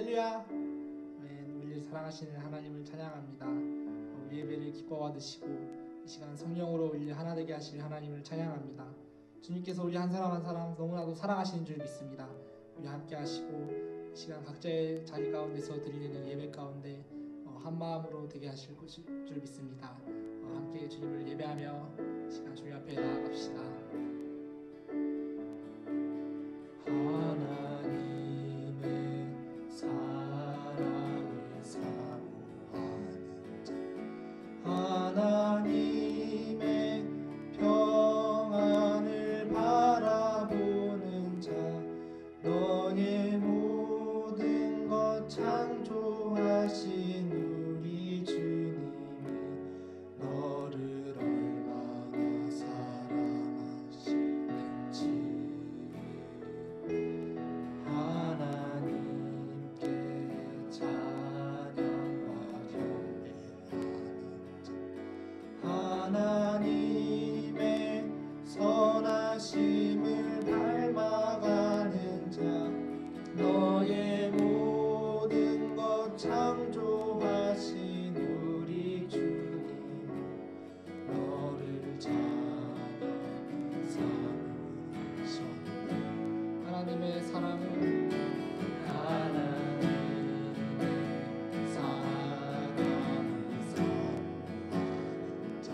할렐루야. 아멘. 우리를 사랑하시는 하나님을 찬양합니다. 우리 예배를 기뻐 받으시고 이 시간 성령으로 우리 하나 되게 하실 하나님을 찬양합니다. 주님께서 우리 한 사람 한 사람 너무나도 사랑하시는 줄 믿습니다. 우리 함께 하시고 이 시간 각자의 자리 가운데서 드리는 예배 가운데 한 마음으로 되게 하실 줄 믿습니다. 함께 주님을 예배하며 이 시간 주님 앞에 나아갑시다. 하나님의 사랑을 사모하는 자, 하나님의 평안을 바라보는 자, 너의 모든 것 창조하신 우리 주님이 너를 얼마나 사랑하시는지 하나님께 찬양과 경배하는 자, 하나님의 선하심을 닮아가는 자, 너의 모든 것 창조하신 우리 주님 너를 찬양 삼으셨네. 하나님의 사랑을 사모하는 자,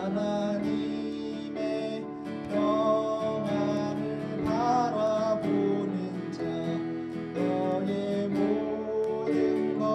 하나님의 평안을 바라보는 자, 너의 모든 것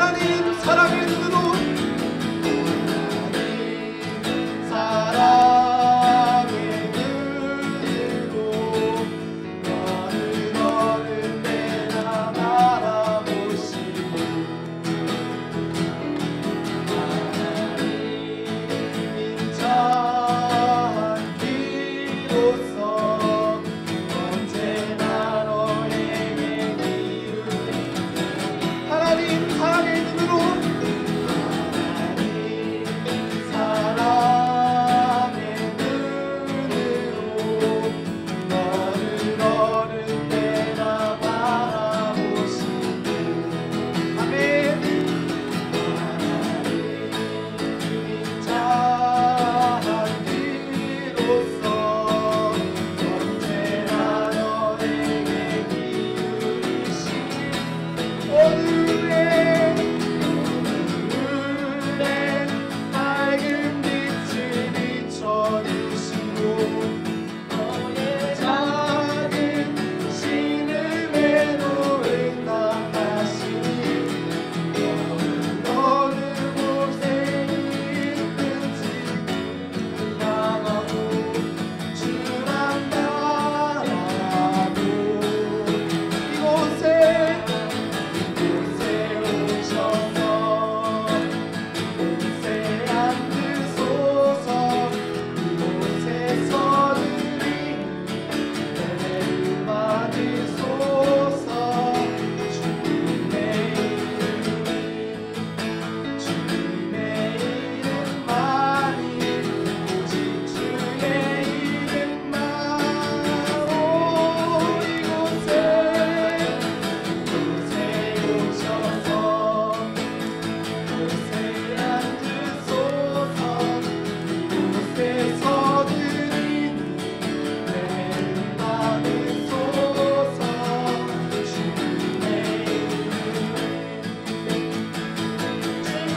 하나님 사랑의 눈으로 사랑의 눈으로 너는 어느 때나 바라보시고 하나님 인자한 길로서 언제나 너에게 기울이 하나님 사랑의 눈으로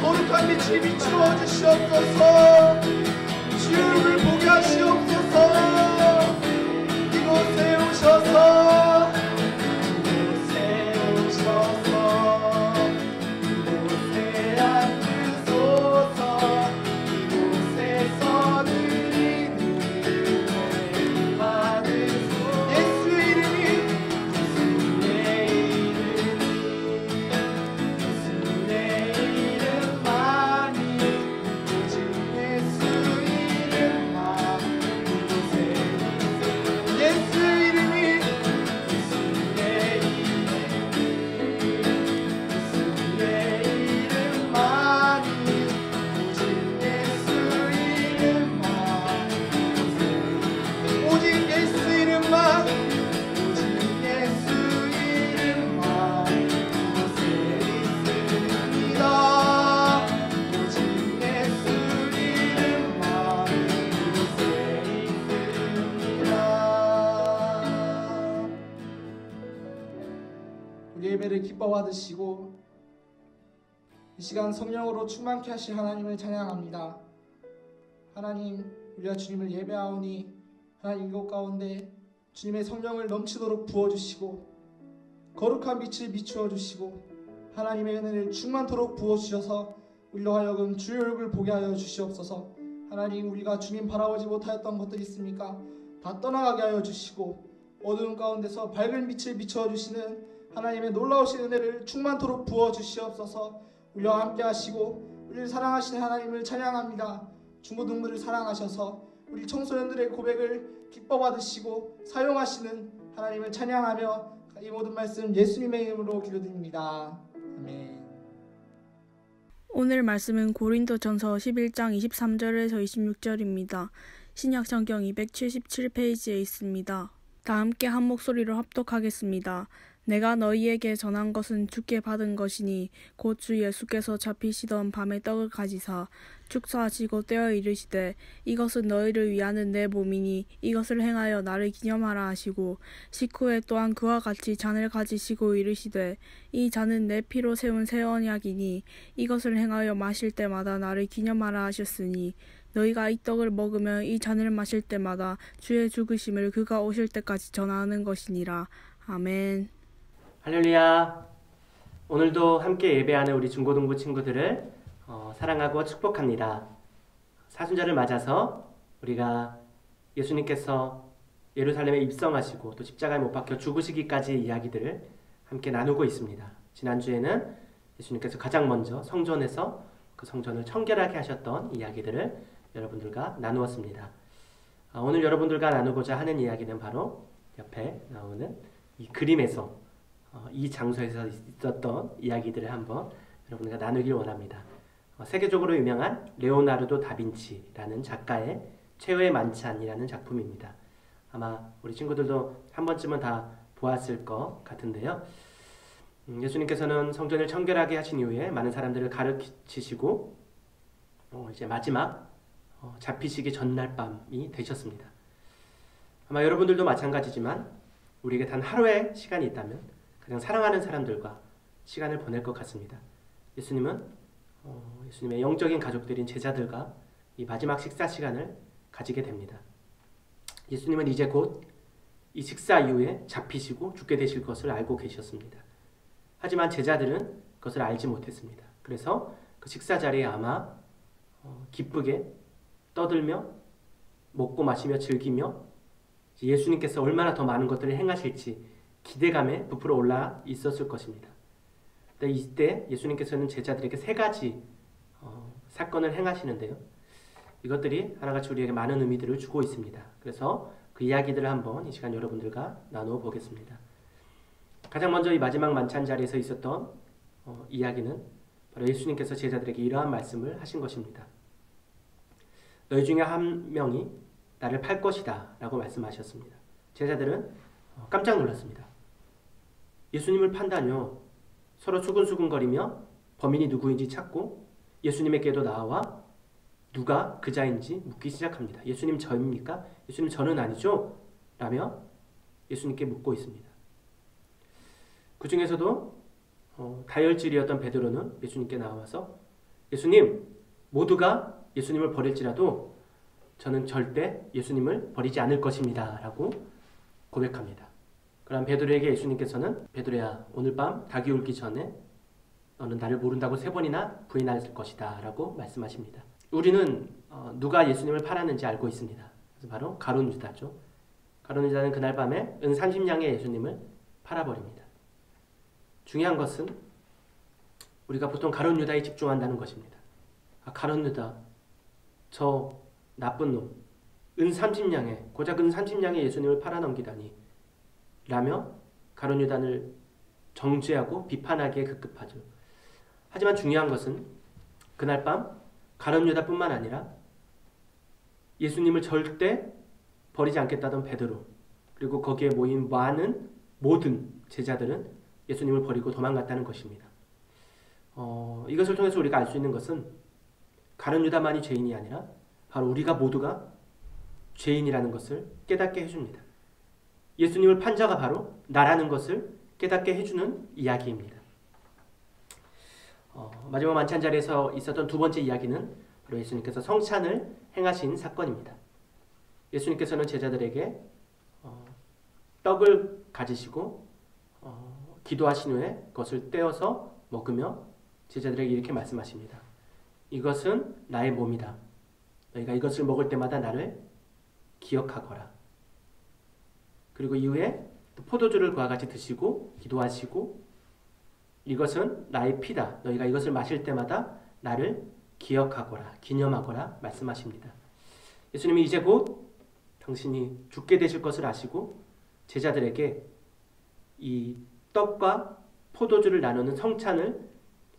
거룩한 빛이 비추어 주시옵소서. 주의 얼굴 보게 하시옵소서. 이곳에 오셔서 이곳에 앉으소서. 이곳에서 드리는 은혜를 받으소서. 예수의 이름이 우리 예배를 기뻐 받으시고 이 시간 성령으로 충만케 하실 하나님을 찬양합니다. 하나님, 우리가 주님을 예배하오니 하나님 이곳 가운데 주님의 성령을 넘치도록 부어주시고 거룩한 빛을 비추어 주시고 하나님의 은혜를 충만토록 부어주셔서 우리로 하여금 주의 얼굴 보게 하여 주시옵소서. 하나님, 우리가 주님 바라보지 못하였던 것들이 있습니까? 다 떠나가게 하여 주시고 어두운 가운데서 밝은 빛을 비추어 주시는 하나님의 놀라우신 은혜를 충만토록 부어 주시옵소서. 우리와 함께 하시고 우리를 사랑하시는 하나님을 찬양합니다. 중고등부를 사랑하셔서 우리 청소년들의 고백을 기뻐 받으시고 사용하시는 하나님을 찬양하며 이 모든 말씀 예수님의 이름으로 기도드립니다. 아멘. 오늘 말씀은 고린도전서 11장 23절에서 26절입니다. 신약성경 277페이지에 있습니다. 다 함께 한 목소리로 합독하겠습니다. 내가 너희에게 전한 것은 주께 받은 것이니 곧 주 예수께서 잡히시던 밤에 떡을 가지사 축사하시고 떼어 이르시되 이것은 너희를 위하는 내 몸이니 이것을 행하여 나를 기념하라 하시고 식후에 또한 그와 같이 잔을 가지시고 이르시되 이 잔은 내 피로 세운 새 언약이니 이것을 행하여 마실 때마다 나를 기념하라 하셨으니 너희가 이 떡을 먹으며 이 잔을 마실 때마다 주의 죽으심을 그가 오실 때까지 전하는 것이니라. 아멘. 할렐루야. 오늘도 함께 예배하는 우리 중고등부 친구들을 사랑하고 축복합니다. 사순절을 맞아서 우리가 예수님께서 예루살렘에 입성하시고 또 십자가에 못 박혀 죽으시기까지의 이야기들을 함께 나누고 있습니다. 지난주에는 예수님께서 가장 먼저 성전에서 그 성전을 청결하게 하셨던 이야기들을 여러분들과 나누었습니다. 오늘 여러분들과 나누고자 하는 이야기는 바로 옆에 나오는 이 그림에서 이 장소에서 있었던 이야기들을 한번 여러분들과 나누길 원합니다. 세계적으로 유명한 레오나르도 다빈치라는 작가의 최후의 만찬이라는 작품입니다. 아마 우리 친구들도 한 번쯤은 다 보았을 것 같은데요. 예수님께서는 성전을 청결하게 하신 이후에 많은 사람들을 가르치시고 이제 마지막 잡히시기 전날 밤이 되셨습니다. 아마 여러분들도 마찬가지지만 우리에게 단 하루의 시간이 있다면 가장 사랑하는 사람들과 시간을 보낼 것 같습니다. 예수님은 예수님의 영적인 가족들인 제자들과 이 마지막 식사 시간을 가지게 됩니다. 예수님은 이제 곧 이 식사 이후에 잡히시고 죽게 되실 것을 알고 계셨습니다. 하지만 제자들은 그것을 알지 못했습니다. 그래서 그 식사 자리에 아마 기쁘게 떠들며 먹고 마시며 즐기며 예수님께서 얼마나 더 많은 것들을 행하실지 기대감에 부풀어 올라 있었을 것입니다. 이때 예수님께서는 제자들에게 세 가지 사건을 행하시는데요. 이것들이 하나같이 우리에게 많은 의미들을 주고 있습니다. 그래서 그 이야기들을 한번 이 시간 여러분들과 나누어 보겠습니다. 가장 먼저 이 마지막 만찬 자리에서 있었던 이야기는 바로 예수님께서 제자들에게 이러한 말씀을 하신 것입니다. 너희 중에 한 명이 나를 팔 것이다 라고 말씀하셨습니다. 제자들은 깜짝 놀랐습니다. 예수님을 판다뇨. 서로 수근수근거리며 범인이 누구인지 찾고 예수님에게도 나와 누가 그자인지 묻기 시작합니다. 예수님 저입니까? 예수님 저는 아니죠? 라며 예수님께 묻고 있습니다. 그 중에서도 다혈질이었던 베드로는 예수님께 나와서 예수님, 모두가 예수님을 버릴지라도 저는 절대 예수님을 버리지 않을 것입니다 라고 고백합니다. 그럼 베드로에게 예수님께서는 베드로야, 오늘 밤 닭이 울기 전에 너는 나를 모른다고 3번이나 부인할 것이다 라고 말씀하십니다. 우리는 누가 예수님을 팔았는지 알고 있습니다. 그래서 바로 가룟 유다죠. 가룟 유다는 그날 밤에 은 30냥의 예수님을 팔아버립니다. 중요한 것은 우리가 보통 가룟 유다에 집중한다는 것입니다. 가룟 유다, 저 나쁜 놈, 은 30냥에 고작 은 30냥의 예수님을 팔아넘기다니 라며 가룟 유다를 정죄하고 비판하기에 급급하죠. 하지만 중요한 것은 그날 밤 가룟 유다뿐만 아니라 예수님을 절대 버리지 않겠다던 베드로, 그리고 거기에 모인 많은 모든 제자들은 예수님을 버리고 도망갔다는 것입니다. 이것을 통해서 우리가 알 수 있는 것은 가룟 유다만이 죄인이 아니라 바로 우리가 모두가 죄인이라는 것을 깨닫게 해줍니다. 예수님을 판 자가 바로 나라는 것을 깨닫게 해주는 이야기입니다. 마지막 만찬 자리에서 있었던 두 번째 이야기는 바로 예수님께서 성찬을 행하신 사건입니다. 예수님께서는 제자들에게 떡을 가지시고 기도하신 후에 그것을 떼어서 먹으며 제자들에게 이렇게 말씀하십니다. 이것은 나의 몸이다. 너희가 이것을 먹을 때마다 나를 기억하거라. 그리고 이후에 또 포도주를 그와 같이 드시고 기도하시고 이것은 나의 피다. 너희가 이것을 마실 때마다 나를 기억하거라, 기념하거라 말씀하십니다. 예수님이 이제 곧 당신이 죽게 되실 것을 아시고 제자들에게 이 떡과 포도주를 나누는 성찬을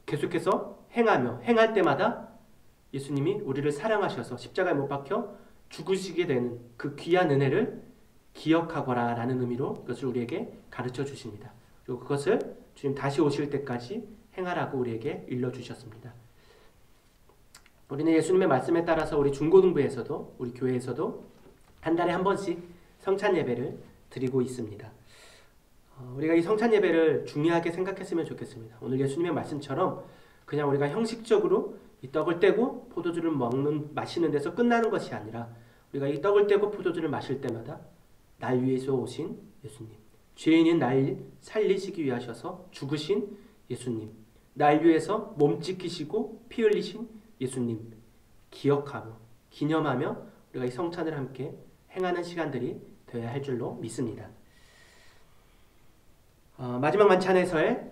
계속해서 행할 때마다 예수님이 우리를 사랑하셔서 십자가에 못 박혀 죽으시게 되는 그 귀한 은혜를 기억하거라 라는 의미로 그것을 우리에게 가르쳐 주십니다. 그리고 그것을 주님 다시 오실 때까지 행하라고 우리에게 일러주셨습니다. 우리는 예수님의 말씀에 따라서 우리 중고등부에서도 우리 교회에서도 한 달에 한 번씩 성찬 예배를 드리고 있습니다. 우리가 이 성찬 예배를 중요하게 생각했으면 좋겠습니다. 오늘 예수님의 말씀처럼 그냥 우리가 형식적으로 이 떡을 떼고 포도주를 마시는 데서 끝나는 것이 아니라 우리가 이 떡을 떼고 포도주를 마실 때마다 날 위해서 오신 예수님, 죄인인 날 살리시기 위하셔서 죽으신 예수님, 날 위해서 몸 찢기시고 피 흘리신 예수님 기억하고 기념하며 우리가 이 성찬을 함께 행하는 시간들이 되어야 할 줄로 믿습니다. 마지막 만찬에서의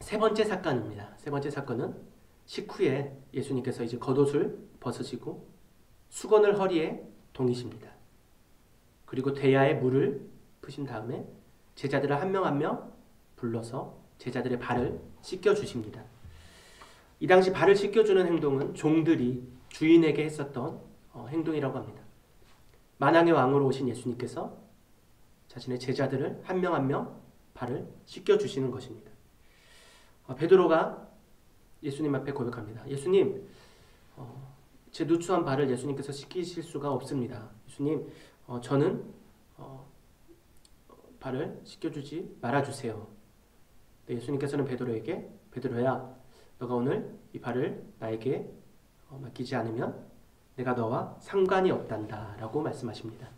세 번째 사건입니다. 세 번째 사건은 식후에 예수님께서 이제 겉옷을 벗으시고 수건을 허리에 동이십니다. 그리고 대야에 물을 푸신 다음에 제자들을 한 명 한 명 불러서 제자들의 발을 씻겨주십니다. 이 당시 발을 씻겨주는 행동은 종들이 주인에게 했었던 행동이라고 합니다. 만왕의 왕으로 오신 예수님께서 자신의 제자들을 한 명 한 명 발을 씻겨주시는 것입니다. 베드로가 예수님 앞에 고백합니다. 예수님, 제 누추한 발을 예수님께서 씻기실 수가 없습니다. 예수님, 저는 발을 씻겨주지 말아주세요. 예수님께서는 베드로에게 베드로야, 너가 오늘 이 발을 나에게 맡기지 않으면 내가 너와 상관이 없단다 라고 말씀하십니다.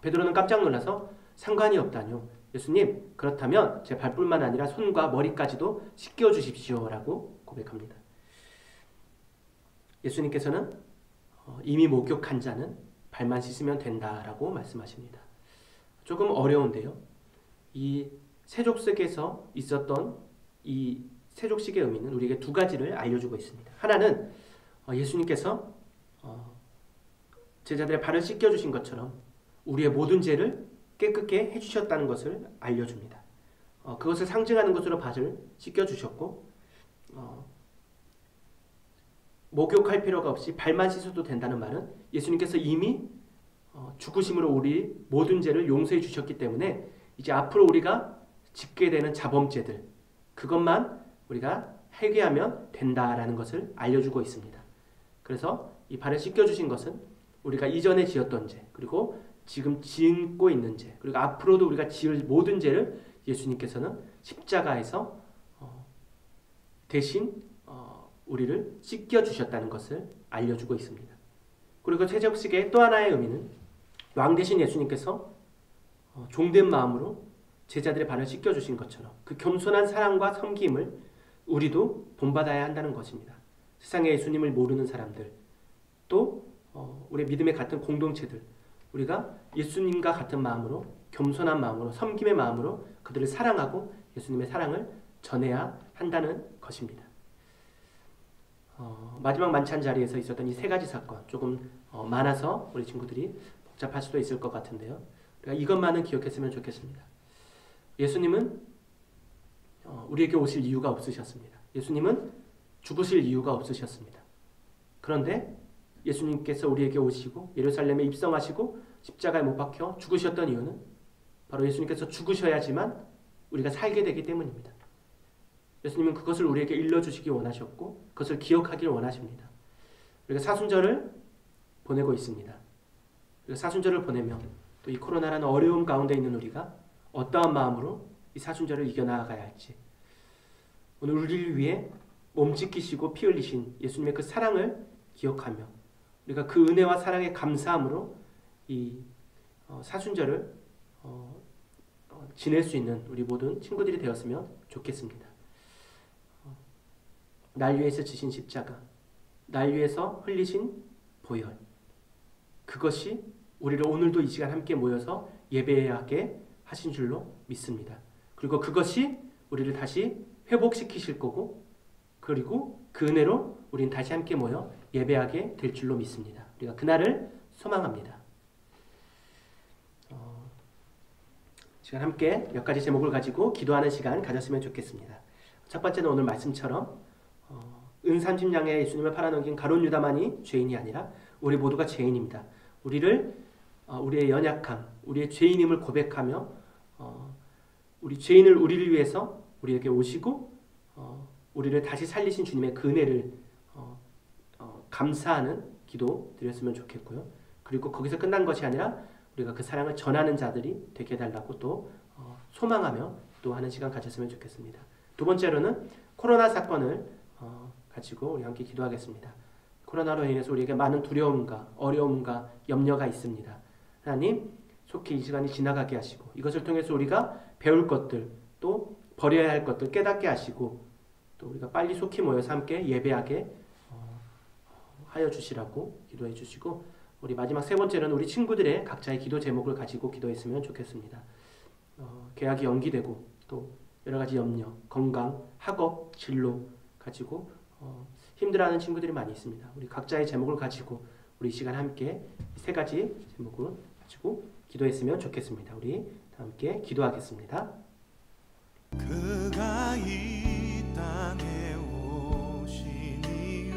베드로는 깜짝 놀라서 상관이 없다뇨. 예수님, 그렇다면 제 발뿐만 아니라 손과 머리까지도 씻겨주십시오 라고 고백합니다. 예수님께서는 이미 목욕한 자는 발만 씻으면 된다라고 말씀하십니다. 조금 어려운데요. 이 세족식에서 있었던 이 세족식의 의미는 우리에게 두 가지를 알려주고 있습니다. 하나는 예수님께서 제자들의 발을 씻겨주신 것처럼 우리의 모든 죄를 깨끗게 해주셨다는 것을 알려줍니다. 그것을 상징하는 것으로 발을 씻겨주셨고 목욕할 필요가 없이 발만 씻어도 된다는 말은 예수님께서 이미 죽으심으로 우리 모든 죄를 용서해 주셨기 때문에 이제 앞으로 우리가 짓게 되는 자범죄들 그것만 우리가 회개하면 된다라는 것을 알려주고 있습니다. 그래서 이 발을 씻겨주신 것은 우리가 이전에 지었던 죄 그리고 지금 짓고 있는 죄 그리고 앞으로도 우리가 지을 모든 죄를 예수님께서는 십자가에서 대신 우리를 씻겨주셨다는 것을 알려주고 있습니다. 그리고 세족식의 또 하나의 의미는 왕 대신 예수님께서 종된 마음으로 제자들의 발을 씻겨주신 것처럼 그 겸손한 사랑과 섬김을 우리도 본받아야 한다는 것입니다. 세상에 예수님을 모르는 사람들 또 우리 믿음의 같은 공동체들 우리가 예수님과 같은 마음으로 겸손한 마음으로 섬김의 마음으로 그들을 사랑하고 예수님의 사랑을 전해야 한다는 것입니다. 마지막 만찬 자리에서 있었던 이 세 가지 사건 조금 많아서 우리 친구들이 복잡할 수도 있을 것 같은데요. 우리가 이것만은 기억했으면 좋겠습니다. 예수님은 우리에게 오실 이유가 없으셨습니다. 예수님은 죽으실 이유가 없으셨습니다. 그런데 예수님께서 우리에게 오시고 예루살렘에 입성하시고 십자가에 못 박혀 죽으셨던 이유는 바로 예수님께서 죽으셔야지만 우리가 살게 되기 때문입니다. 예수님은 그것을 우리에게 일러주시기 원하셨고 그것을 기억하기를 원하십니다. 우리가 사순절을 보내고 있습니다. 우리가 사순절을 보내며 또 이 코로나라는 어려움 가운데 있는 우리가 어떠한 마음으로 이 사순절을 이겨나가야 할지 오늘 우리를 위해 몸 찢기시고 피 흘리신 예수님의 그 사랑을 기억하며 우리가 그 은혜와 사랑에 감사함으로 이 사순절을 지낼 수 있는 우리 모든 친구들이 되었으면 좋겠습니다. 날 위해서 지신 십자가, 날 위해서 흘리신 보혈 그것이 우리를 오늘도 이 시간 함께 모여서 예배하게 하신 줄로 믿습니다. 그리고 그것이 우리를 다시 회복시키실 거고 그리고 그 은혜로 우리는 다시 함께 모여 예배하게 될 줄로 믿습니다. 우리가 그날을 소망합니다. 시간 함께 몇 가지 제목을 가지고 기도하는 시간 가졌으면 좋겠습니다. 첫 번째는 오늘 말씀처럼 은 30냥에 예수님을 팔아넘긴 가룟 유다만이 죄인이 아니라 우리 모두가 죄인입니다. 우리의 연약함, 우리의 죄인임을 고백하며 우리를 위해서 우리에게 오시고 우리를 다시 살리신 주님의 그 은혜를 감사하는 기도 드렸으면 좋겠고요. 그리고 거기서 끝난 것이 아니라 우리가 그 사랑을 전하는 자들이 되게 해달라고 또 소망하며 또 하는 시간 가졌으면 좋겠습니다. 두 번째로는 코로나 사건을 가지고 우리 함께 기도하겠습니다. 코로나로 인해서 우리에게 많은 두려움과 어려움과 염려가 있습니다. 하나님 속히 이 시간이 지나가게 하시고 이것을 통해서 우리가 배울 것들 또 버려야 할 것들 깨닫게 하시고 또 우리가 빨리 속히 모여서 함께 예배하게 하여 주시라고 기도해 주시고, 우리 마지막 세 번째는 우리 친구들의 각자의 기도 제목을 가지고 기도했으면 좋겠습니다. 계약이 연기되고 또 여러 가지 염려, 건강, 학업, 진로 가지고 힘들어하는 친구들이 많이 있습니다. 우리 각자의 제목을 가지고 우리 이 시간 함께 세 가지 제목을 가지고 기도했으면 좋겠습니다. 우리 함께 기도하겠습니다. 그가 이 땅에 오신 이유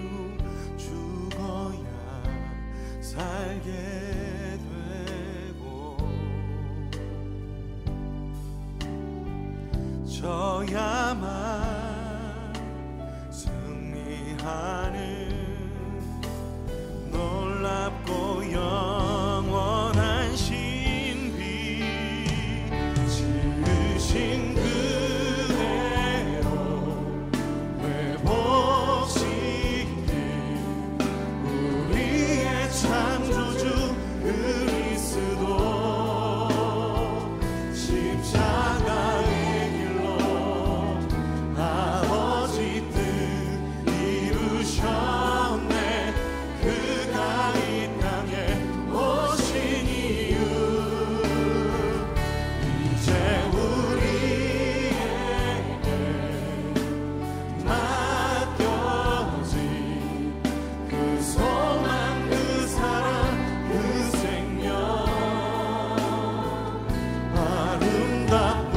죽어야 살게 되고 져야만 승리하는 놀랍고 영원한 신비 지으신 그대로 회복시킨 우리의 창조주 그리스도 십자가의 길로 아버지 뜻 이루셨네. 그가 이 땅에 오신 이유 이제 우리에게 맡겨진 그 소망 그 사랑 그 생명 아름답고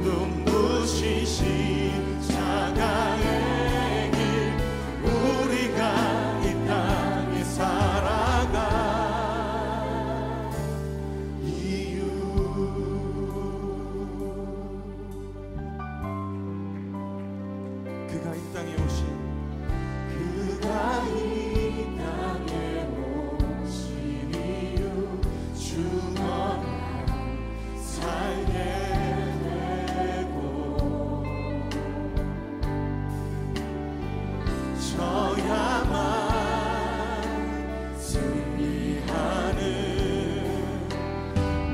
눈부신 십자가의 길 우리가 이 땅에 살아가 이유 그가 이 땅에 오신 그가 이 땅에 오신 이유 죽어야 살게 되고 져야만 승리하는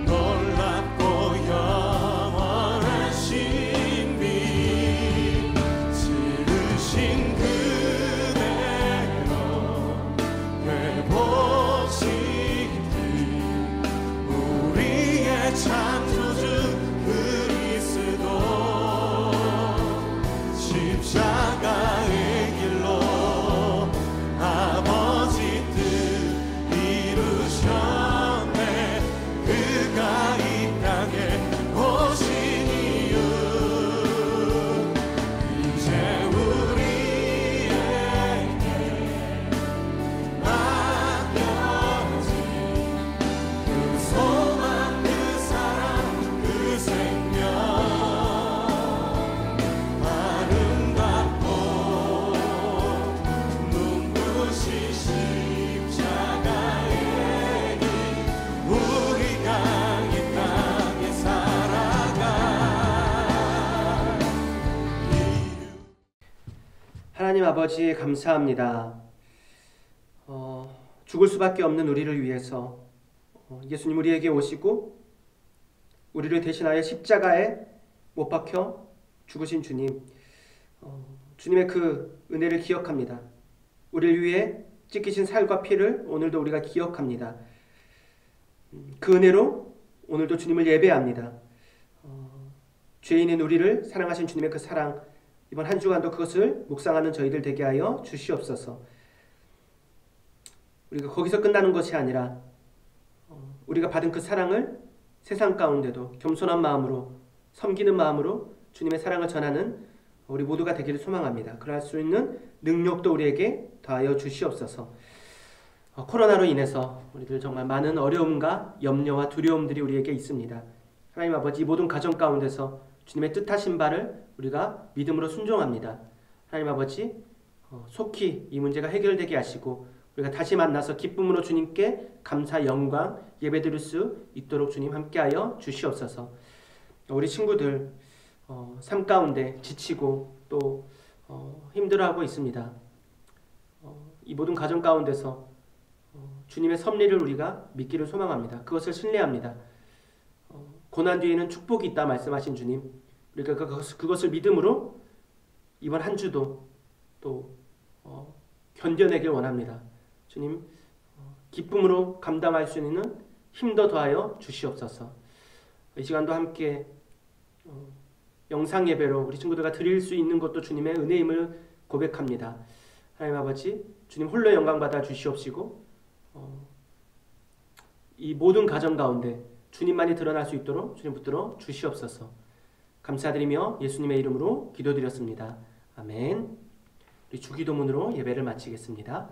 놀랍고 영원한 신비 지으신 그대로 회복시킨 우리의 창조주 그리스도 십자가의 길로 아버지 뜻 이루셨네. 그가 이 땅에 오신 이유 이제 우리에게 맡겨진 그 소망 그 사랑 그 생명 아름답고 눈부신 십자가의 길 우리가 이 땅에 살아가 하나님 아버지 감사합니다. 죽을 수밖에 없는 우리를 위해서 예수님 우리에게 오시고 우리를 대신하여 십자가에 못 박혀 죽으신 주님, 주님의 그 은혜를 기억합니다. 우리를 위해 찢기신 살과 피를 오늘도 우리가 기억합니다. 그 은혜로 오늘도 주님을 예배합니다. 죄인인 우리를 사랑하신 주님의 그 사랑, 이번 한 주간도 그것을 묵상하는 저희들 되게 하여 주시옵소서. 우리가 거기서 끝나는 것이 아니라 우리가 받은 그 사랑을 세상 가운데도 겸손한 마음으로 섬기는 마음으로 주님의 사랑을 전하는 우리 모두가 되기를 소망합니다. 그럴 수 있는 능력도 우리에게 더하여 주시옵소서. 코로나로 인해서 우리들 정말 많은 어려움과 염려와 두려움들이 우리에게 있습니다. 하나님 아버지, 이 모든 가정 가운데서 주님의 뜻하신 바를 우리가 믿음으로 순종합니다. 하나님 아버지, 속히 이 문제가 해결되게 하시고 우리가 다시 만나서 기쁨으로 주님께 감사 영광 예배드릴 수 있도록 주님 함께하여 주시옵소서. 우리 친구들 삶 가운데 지치고 또 힘들어하고 있습니다. 이 모든 가정 가운데서 주님의 섭리를 우리가 믿기를 소망합니다. 그것을 신뢰합니다. 고난 뒤에는 축복이 있다 말씀하신 주님, 우리가 그것을 믿음으로 이번 한 주도 또 견뎌내길 원합니다. 주님, 기쁨으로 감당할 수 있는 힘도 더하여 주시옵소서. 이 시간도 함께 영상 예배로 우리 친구들과 드릴 수 있는 것도 주님의 은혜임을 고백합니다. 하나님 아버지, 주님 홀로 영광 받아 주시옵시고 이 모든 가정 가운데 주님만이 드러날 수 있도록 주님 붙들어 주시옵소서. 감사드리며 예수님의 이름으로 기도드렸습니다. 아멘. 우리 주기도문으로 예배를 마치겠습니다.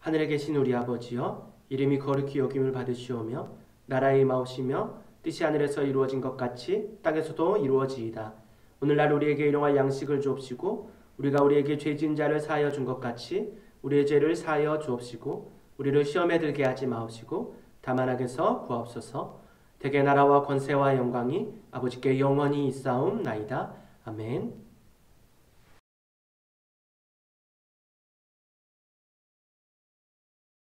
하늘에 계신 우리 아버지여, 이름이 거룩히 여김을 받으시오며 나라의 임하옵시며 뜻이 하늘에서 이루어진 것 같이 땅에서도 이루어지이다. 오늘날 우리에게 일용할 양식을 주옵시고 우리가 우리에게 죄 지은 자를 사하여 준 것 같이 우리의 죄를 사하여 주옵시고 우리를 시험에 들게 하지 마옵시고 다만 악에서 구하옵소서. 대개 나라와 권세와 영광이 아버지께 영원히 있사옵나이다. 아멘.